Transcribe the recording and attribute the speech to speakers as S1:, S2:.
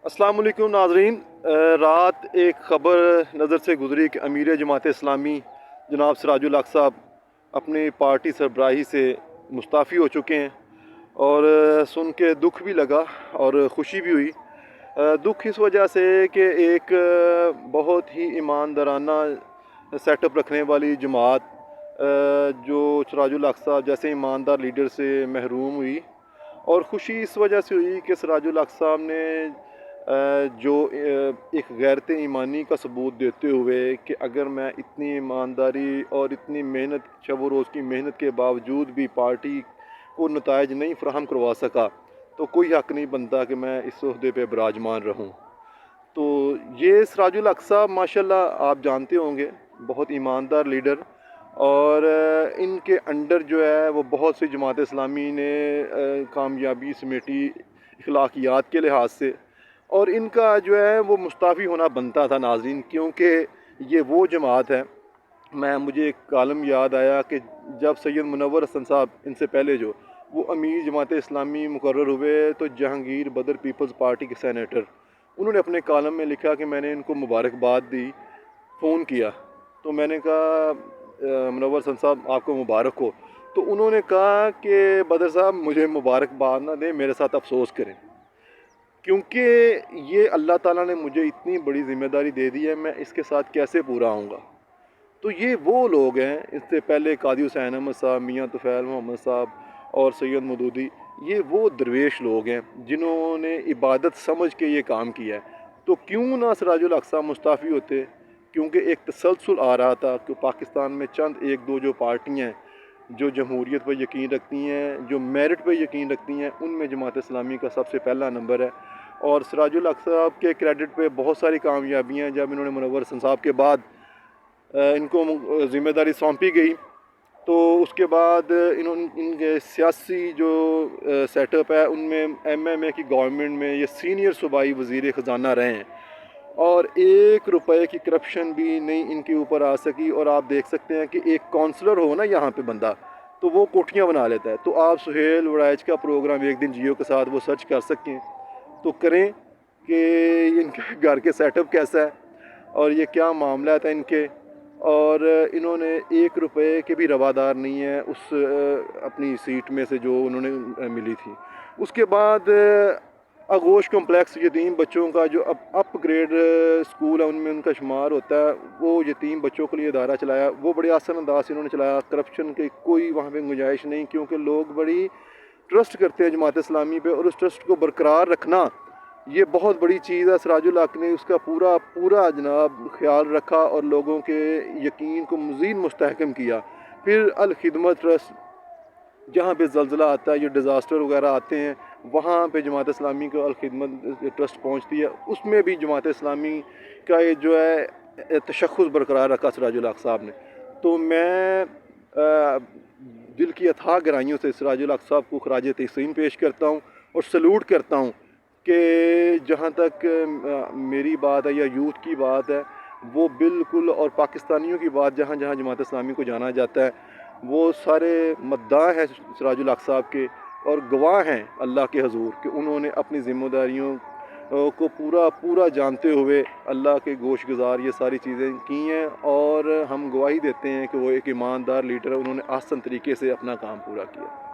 S1: अस्सलाम वालेकुम नाजरीन। रात एक ख़बर नज़र से गुज़री कि अमीर जमात इस्लामी जनाब सिराजुल हक साहब अपनी पार्टी सरबराही से मुस्ताफ़ी हो चुके हैं और सुन के दुख भी लगा और ख़ुशी भी हुई। दुख इस वजह से कि एक बहुत ही ईमानदाराना सेटअप रखने वाली जमात जो सिराजुल हक साहब जैसे ईमानदार लीडर से महरूम हुई, और ख़ुशी इस वजह से हुई कि सिराजुल हक साहब ने जो एक गैरत ईमानी का सबूत देते हुए कि अगर मैं इतनी ईमानदारी और इतनी मेहनत शब व रोज़ की मेहनत के बावजूद भी पार्टी को नताइज नहीं फ़राहम करवा सका तो कोई हक़ नहीं बनता कि मैं इस ओहदे पे विराजमान रहूं। तो ये सिराजुल हक साहब माशाल्लाह आप जानते होंगे बहुत ईमानदार लीडर, और इनके अंडर जो है वो बहुत सी जमात इस्लामी ने कामयाबी समेटी अखलाकियात के लिहाज से, और इनका जो है वो मुस्ताफ़ी होना बनता था नाज़रीन, क्योंकि ये वो जमात है। मुझे एक कालम याद आया कि जब सैयद मुनव्वर हसन साहब इनसे पहले जो वो अमीर जमात इस्लामी मुकर्रर हुए तो जहांगीर बदर पीपल्स पार्टी के सेनेटर, उन्होंने अपने कालम में लिखा कि मैंने इनको मुबारकबाद दी, फ़ोन किया तो मैंने कहा मुनव्वर हसन साहब आपको मुबारक हो। तो उन्होंने कहा कि बदर साहब मुझे मुबारकबाद ना दें, मेरे साथ अफसोस करें, क्योंकि ये अल्लाह ताला ने मुझे इतनी बड़ी ज़िम्मेदारी दे दी है, मैं इसके साथ कैसे पूरा आऊँगा। तो ये वो लोग हैं, इससे पहले कादी हुसैन अहमद साहब, मियाँ तुफ़ैल मोहम्मद साहब और सैयद मदूदी, ये वो दरवेश लोग हैं जिन्होंने इबादत समझ के ये काम किया है। तो क्यों ना सिराजुल हक साहब मुस्ताफ़ी होते, क्योंकि एक तसलसल आ रहा था कि पाकिस्तान में चंद एक दो जो पार्टियाँ हैं जो जमहूरियत पर यकीन रखती हैं, जो मेरिट पर यकीन रखती हैं, उनमें जमात इस्लामी का सबसे पहला नंबर है। और सिराजुल हक साहब के क्रेडिट पे बहुत सारी कामयाबियाँ, जब इन्होंने मुनव्वर हसन साहब के बाद इनको ज़िम्मेदारी सौंपी गई तो उसके बाद इनके सियासी जो सेटअप है उनमें MMA की गवर्नमेंट में ये सीनियर सूबाई वज़ीर ख़जाना रहे हैं, और 1 रुपए की करप्शन भी नहीं इनके ऊपर आ सकी। और आप देख सकते हैं कि एक काउंसलर हो ना यहाँ पे बंदा, तो वो कोठियाँ बना लेता है। तो आप सुहेल वड़ाइच का प्रोग्राम एक दिन जियो के साथ वो सर्च कर सकें तो करें कि इनके घर के सेटअप कैसा है और ये क्या मामला था इनके, और इन्होंने 1 रुपए के भी रवादार नहीं है उस अपनी सीट में से जो उन्होंने मिली थी। उसके बाद आगोश कॉम्प्लेक्स यतीम बच्चों का जो अपग्रेड स्कूल है उनमें उनका शुमार होता है, वो यतीम बच्चों के लिए इदारा चलाया, वो बड़े आसान अंदाज से इन्होंने चलाया। करप्शन की कोई वहाँ पे गुंजाइश नहीं, क्योंकि लोग बड़ी ट्रस्ट करते हैं जमात इस्लामी पे, और उस ट्रस्ट को बरकरार रखना ये बहुत बड़ी चीज़ है। सिराजुल हक ने उसका पूरा पूरा जनाब ख्याल रखा और लोगों के यकीन को मज़ीद मुस्तहकम किया। फिर अल खिदमत ट्रस्ट, जहाँ पे ज़लज़ला आता है, ये डिज़ास्टर वगैरह आते हैं, वहाँ पे जमात इस्लामी को अल खिदमत ट्रस्ट पहुँचती है, उसमें भी जमात इस्लामी का ये जो है तशख़्ख़ुस बरकरार रखा सिराजुल हक साहब ने। तो मैं दिल की अथाह गहराइयों से सिराजुल हक साहब को ख़राज तहसीन पेश करता हूँ और सलूट करता हूँ कि जहाँ तक मेरी बात है या यूथ की बात है, वो बिल्कुल, और पाकिस्तानियों की बात जहाँ जहाँ जमात इस्लामी को जाना जाता है, वो सारे मद्दाह हैं सिराजुल हक साहब के और गवाह हैं अल्लाह के हजूर कि उन्होंने अपनी ज़िम्मेदारियों को पूरा पूरा जानते हुए अल्लाह के गोश गुजार ये सारी चीज़ें की हैं, और हम गवाही देते हैं कि वो एक ईमानदार लीडर है, उन्होंने आसान तरीके से अपना काम पूरा किया।